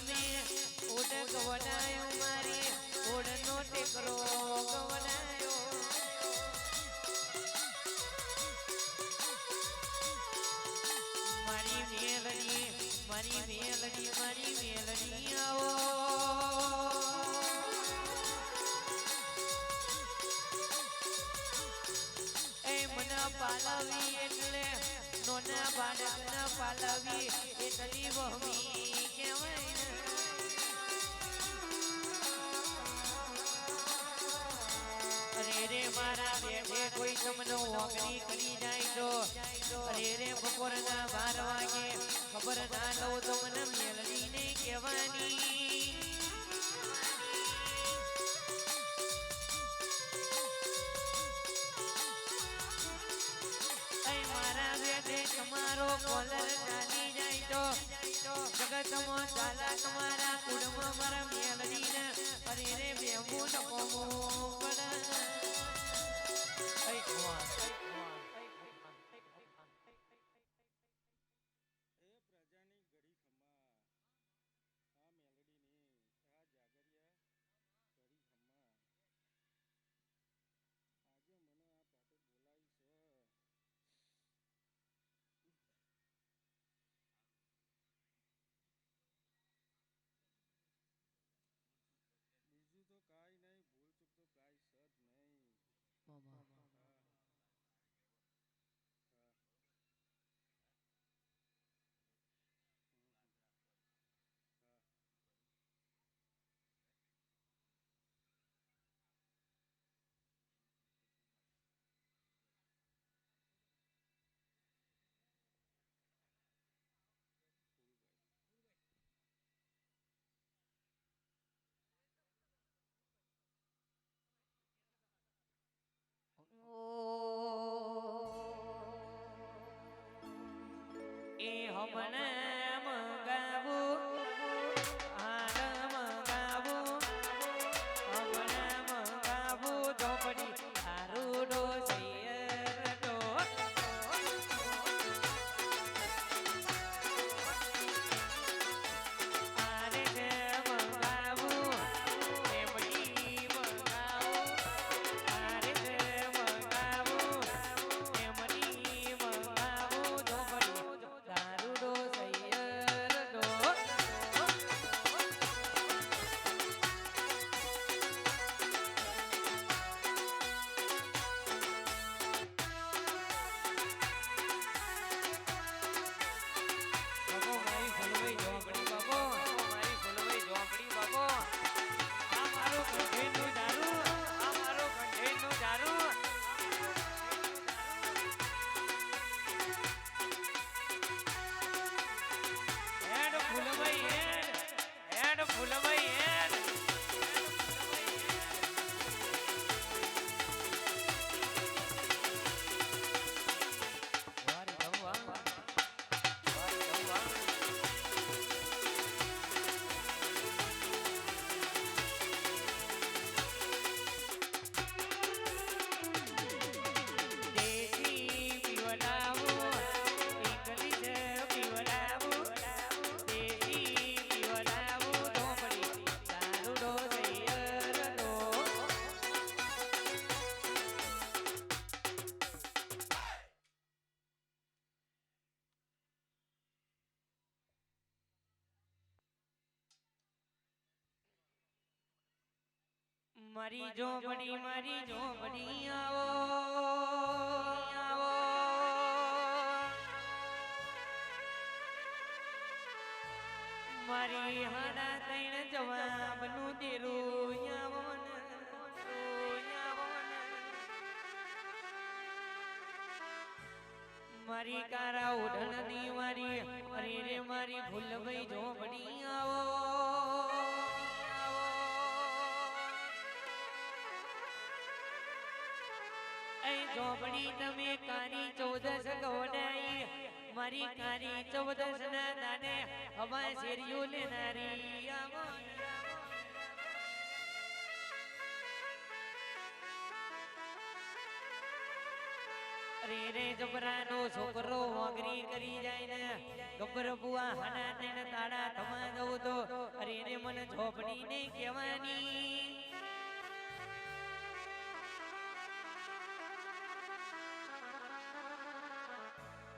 તમે ઓડ ગવડાયો મારી ઓડનો ટેકરો ગવડાયો મારી મેલડી આવો એ મના પાલવી એટલે નોના બાળકના પાલવી એટલી વહમી કહેવાય ને અરે રે મારા બેઠે કોઈ તમને ઓગરી કરી જાય તો અરે રે બપોરના 12 વાગે ખબર ના લો તો મને મેલડીને કહેવાની તમારો કોલર ચાલી જાય તો જગતમાં ચાલા તમારા કુડમાં મારા મેલડીને અરે રે બેમો નકોમો પડા એ પ્રજાની ઘડી ખમ્મા આ મેલડીની આ જાગરિયા ઘડી ખમ્મા આજે મને આ પાટે બોલાવી છે બીજું તો કાંઈ નહીં ભૂલ ચૂક તો કાંઈ છે જ નહીં એ હમણાં મંગાવું હાર મંગાવું હમણાં મંગાવું ઝોપડી તારું ડોસિયર તો આરે ને મંગાવું એમડી મંગાવું આરે ને મંગાવું એમડી મંગાવું ઝોપડી તારું ડોસિયર તો બાબો મારી ફૂલવઈ ઝોપડી બાબો મારી ફૂલવઈ ઝોપડી બાબો આ મારો કંઠેનું દારૂ આ મારો કંઠેનું દારૂ હેડ ફૂલવઈ હેડ ફૂલવઈ હેડ વારી ગવા વારી ગવા દેશી પીવડાવું ઇંગ્લિશ પીવડાવું દેશી પીવડાવું ઢોકળી તારું ડોસિયર નો મારી ઝોપડી આવો આવો મારી હાડા તૈણ જવાબનું દેરું આવો ને આવો ને મારી કારા ઓઢણની વારી અરે રે મારી ભૂલભાઈ ઝોપડી આવો ઝોપડી તમે કારી 14 ગવડાઈ મારી કારી 14 ના દાને હવા શેરીઓ લેનારી આવો અરે રે જબરાનો છોકરો વાગરી કરી જાય ને ગબ્બર બુઆ હાના તૈણ તાળા થવા દઉં તો મને ઝોપડી ને કહેવાની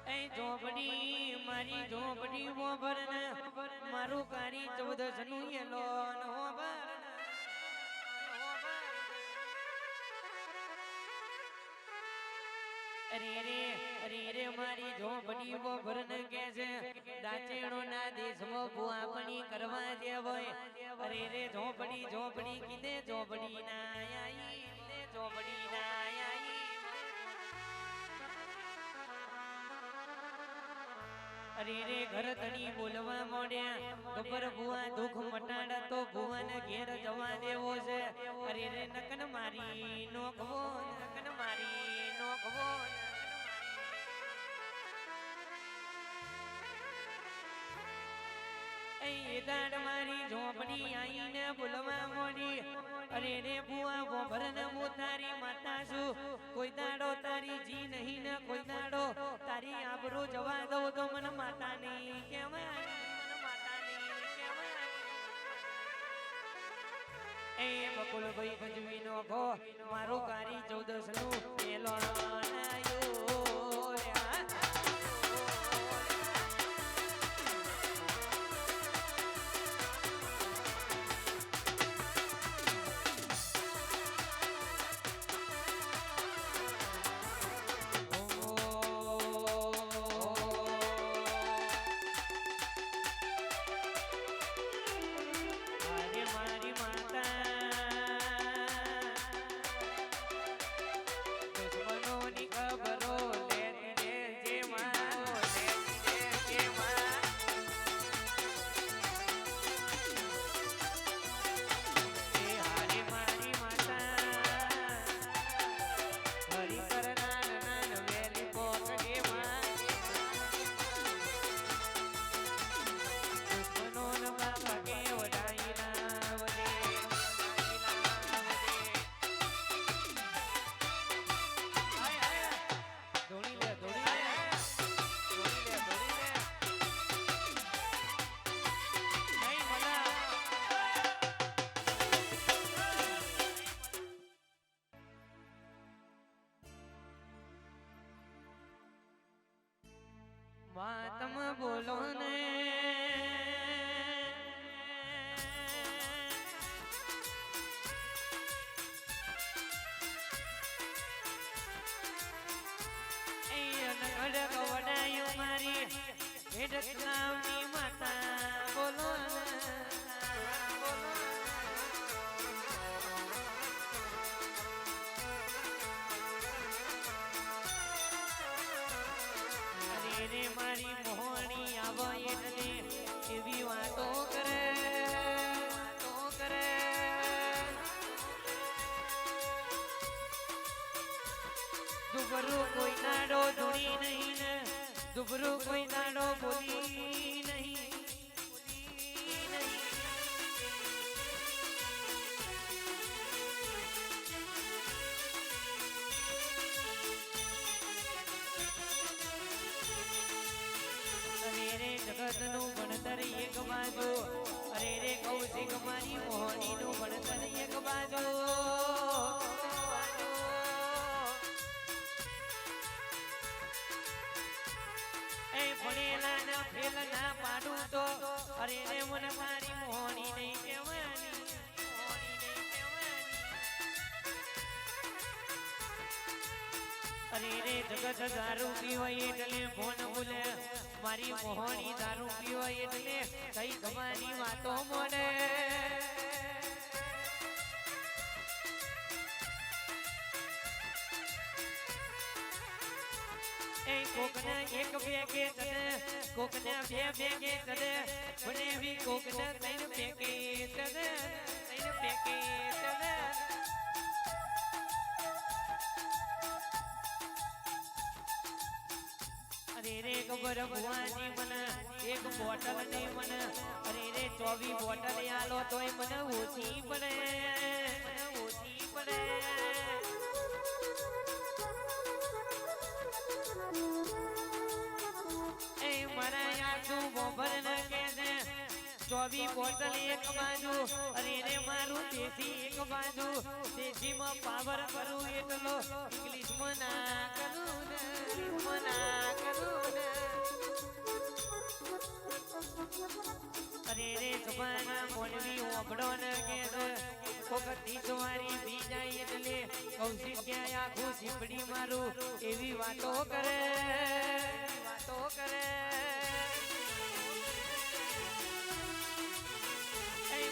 એ ઝોપડી મારી ઝોપડી મોભરને મારું કારી 14 નું એલો નો અરે મારી ઝોપડી મોભરને કે છે દાચેણો ના દેશમાં ભૂઆપણી કરવા દેવોય અરે રે ઝોપડી ઝોપડી કીધે ઝોપડી ના આઈ કીધે ઝોપડી ના આઈ અરે રે ઘર તણી બોલવા મોડ્યા ગબર ભુવા દુખ મટાડા તો ભુવાને ઘેર જવા દેવો છે અરે રે નકન મારી નોખવો નકન મારી નોખવો એ દાડ મારી ઝોપડી આઈને બોલવા મોડી અરે રે ભુવા ગોભરને હું તારી માતા છું કોઈ દાડો તારી જી નહીં ને કોઈ દાડો તારી આબરૂ જવા દઉં તો મને માતા નહીં કહેવાય મને માતા નહીં કહેવાય એ બકુલ ભાઈ ભજવી નો ગો મારું કારી 14 નું પેલો નાયો વાતમ બોલો ને વડાયું મારી હેડકલાવની માતા બોલો રે મારી મોહણી આવો એટલે એવી વાતો કરે દુબરું કોઈ નાડો ધૂણી નહીં ને દુબરું કોઈ નાડો બોલી નહીં જગત નું ભણતર એક બાજુ અરે રે કૌશિક મારી મોહણી નું ભણતર એક બાજુ એ ભણેલા ના ફેલ ના પાડું તો અરે રે મને મારી મોહણી નહીં કહેવાની અરે રે જગત દારૂ પીવાય એટલે ફોન બોલે મારી મોહણી દારૂ પીવાય એટલે કઈ ગમાની વાતો મોડે એ કોકને એક ભેગે તને કોકને બે ભેગે તને મને બી કોકને 3 ભેગે તને 3 ભેગે તને અરે રે ગબર ભુવાજી મને એક બોટલ ને મને અરે રે 24 બોટલ આલો તોય મને ઓછી પડે એ મારા યાદુ બોબર ન કે છે ચોવી બોટલ એક બાજુ અરે રે મારું દેશી એક બાજુ દેશીમાં પાવર કરું એટલો ઇંગ્લિશમાં ના કરું ને ઇંગ્લિશમાં ના કરું ને અરે રે જમાના મોનવી ઓબડો ન કે કોકતી સવારી બી જાય એટલે કૌશિક ક્યાં આખું સીપડી મારું એવી વાતો કરે વાતો કરે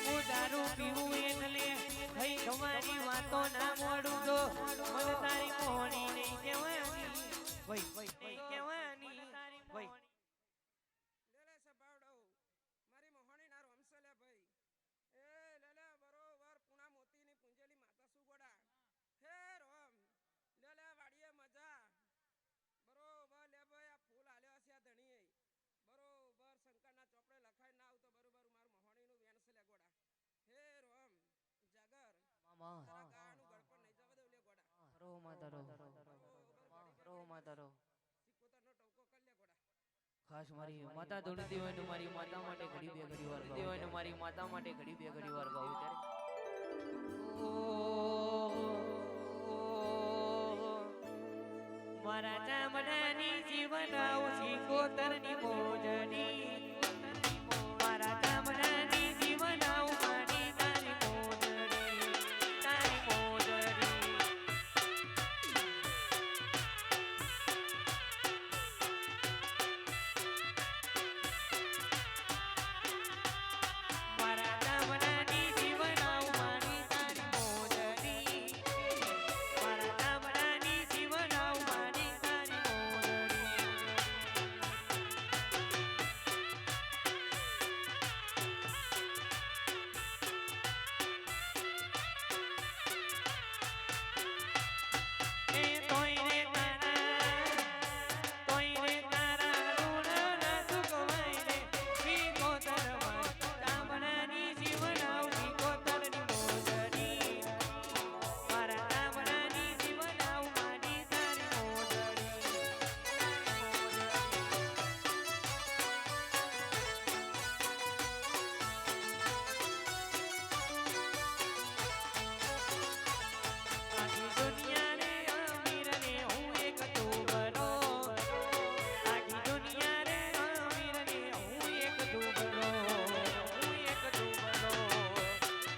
હું દારૂ પીવું એટલે થઈ તમારી વાતો ના મોડું તો મને તારી મોહણી નહીં કહેવાની ભાઈ નહીં કહેવાની ભાઈ લેલે સબાવડો મારી મોહણી ના રોમસલે ભાઈ એ લેલે બરોબર પુણા મોતીની પૂંજેલી માતા સુગોડા હે રોમ લેલે વાડીએ મજા બરોબર લે ભાઈ આ ફૂલ આલ્યો છે આ ધણીએ બરોબર શંકરના ચોપડે લખાઈ ના આવતો બરોબર મારું મોહણીનું વેણસ લે ગોડા હે રોમ જાગર મામા તારા ગાનું ગળપણ નહીં જવા દે લે ગોડા રો માતારો રો માતારો સિકોતરનો ટોકો કર લે ગોડા ખાસ મારી માતા દોડતી હોય ને મારી માતા માટે ઘડી બે ઘડી વાર ગાવ હોય ને મારી માતા માટે ઘડી બે ઘડી વાર ગાવ ત્યારે મારા ચામડાની જીવન આવશી કોતરની મોજડી મારા ચામડાની જીવન આવવાની તારી મોજડી તારી મોજડી મારા ચામડાની જીવન આવવાની તારી મોજડી મારા ચામડાની જીવન આવવાની તારી મોજડી બરોબર મારી સિકોતરના રોમ હે રોમ જાગર ખૂબ ખમાજા બોલું લે લે ઘડી બે ઘડી વાર મારી બહુચરીનો ટોકો કરજે ગોડા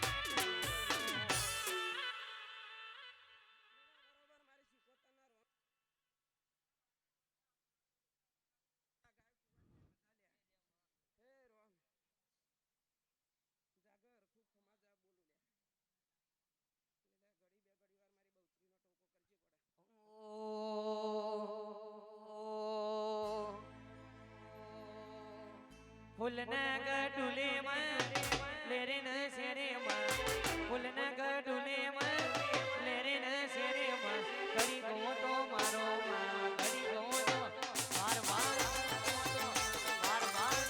ફૂલના ગઢુલે માં લેરે ન શેરે માં ફૂલના ગઢુલે માં લેરે ન શેરે માં ઘડી ગો તો મારો માં ઘડી ગો તો માર માં માર માં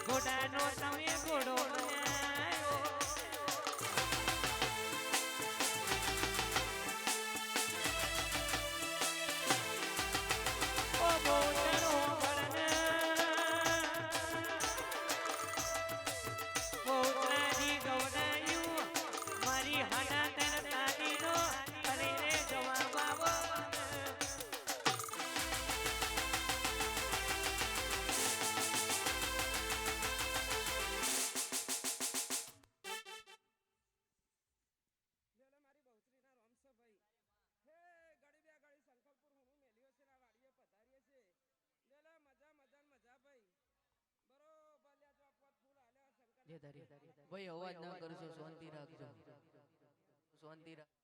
ઘોડાનો તમે ઘોડો બનાયો ઓ બોતરો ભણના બોતરાની ગવડાયું મારી હાડા તર તારીનો અરે રે જવાબ આવો લેલે મારી બહુચરીના રોમસ ભાઈ હે ઘડી બે ઘડી સંકલ્પુર હું મેલ્યો છે ના વાડીએ પધારીએ છે લેલે મજા મજા ને મજા ભાઈ બરોબર લે જો પોત ફૂલ આલ્યા શંકર ભાઈ અવાજ ના કરશો શાંતિ રાખજો શાંતિ રાખ.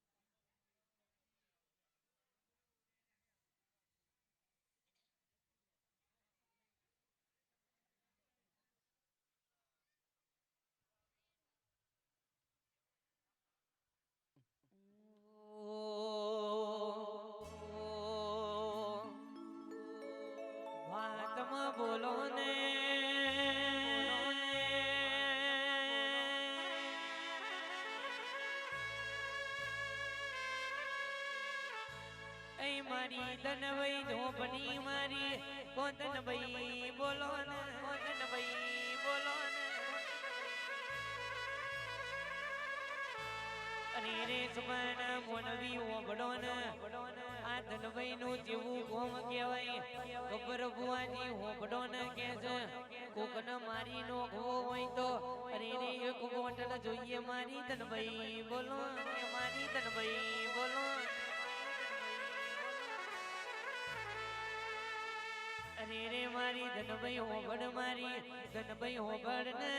વાતમાં બોલો ને મારી ધનભાઈ ઝોપડી મારી કોતનભાઈ બોલો ને કોતનભાઈ બોલો ને અરે રે સબાના મોનવી ઓબડો ને આ ધનભાઈ નું જેવું ગોમ કહેવાય ગબ્બર બુઆજી ઓબડો ને કે છે કોકન મારી નો ગો હોય તો અરે રે એક બોટલ જોઈએ મારી ધનભાઈ બોલો મારી ધનભાઈ બોલો અરે રે મારી ધનભાઈ હોબડ મારી ધનભાઈ હોબડ ને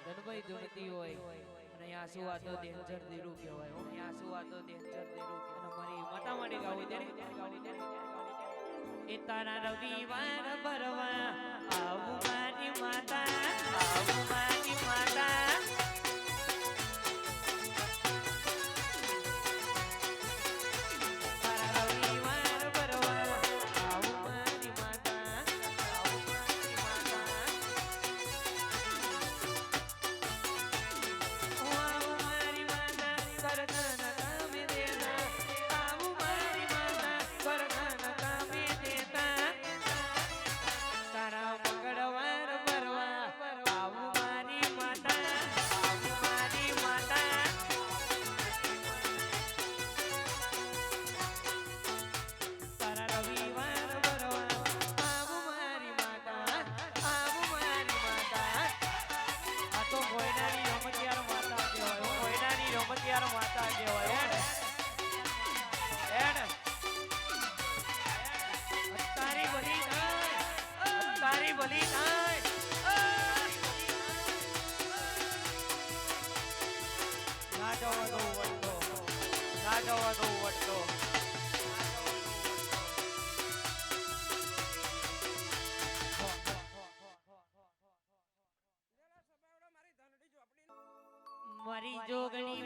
ધનભાઈ ધૂણતી હોય અને આંસુ આતો ડેન્જર દીરું કહેવાય આંસુ આતો ડેન્જર દીરું અને મારી માતા માટે ગાવું દે એ તારા રવિવાર ભરવા આવું મારી માતા આવું મારી માતા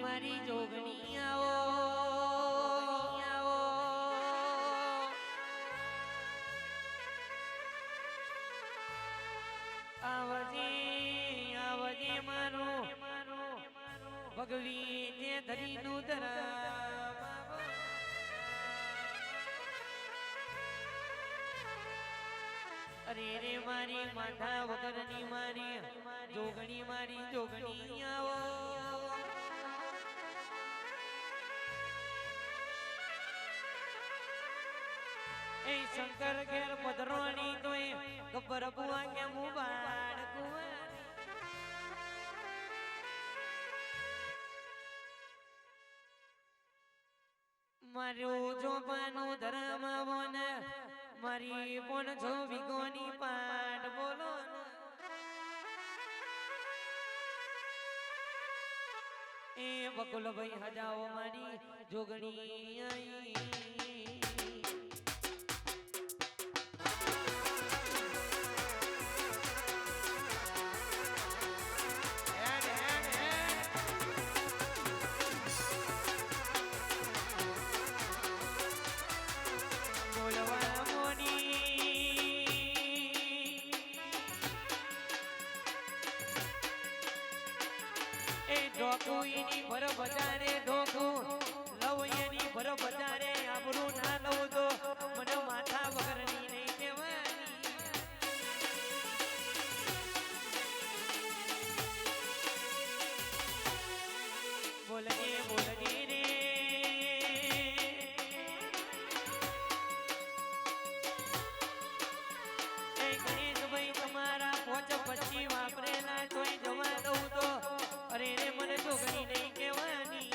મારી જોગણી આવો આવજે આવજે મારું ભગવી તે ધરીનું ધરા અરે રે મારી માથા વગરની મારી જોગણી આવો એ શંકર ઘેર પધરોણી તોય ગબ્બર બુઆ કે મુબાડ કુંવર મારું જોપાનું ધર્મ બોન મારી પોન છો વિગોની પાટ બોલો એ બકુલ ભાઈ હજાઓ મારી જોગણી આઈ ડોકુઈની ભર બજારે ડોકુ લવયની ભર બજારે આબરૂ ના લઉં તો મને માથા વગરની નહીં કહેવાની બોલજે બોલજે રે એ ગણેશભાઈ તમારા પોચ પછી વાપરેલા તોય જવા દઉં તો અરે રે મને જોગણી નહીં કહેવાની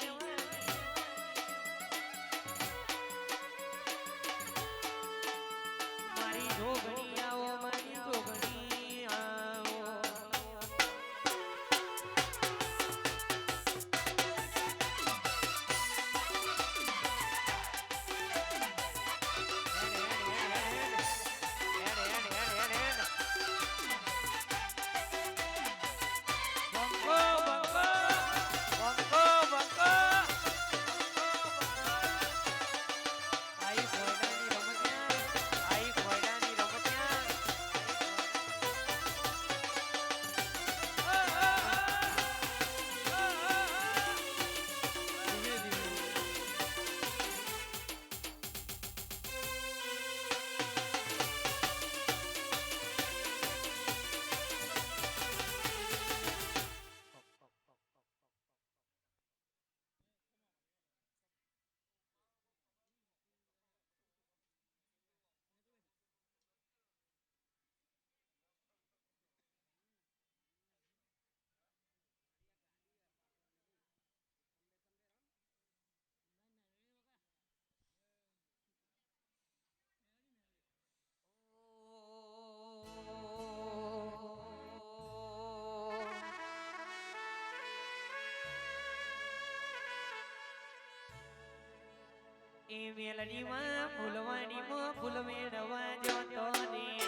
એ મેલડીમાં ફૂલવાડીમાં ફૂલ મેળવા જતો રે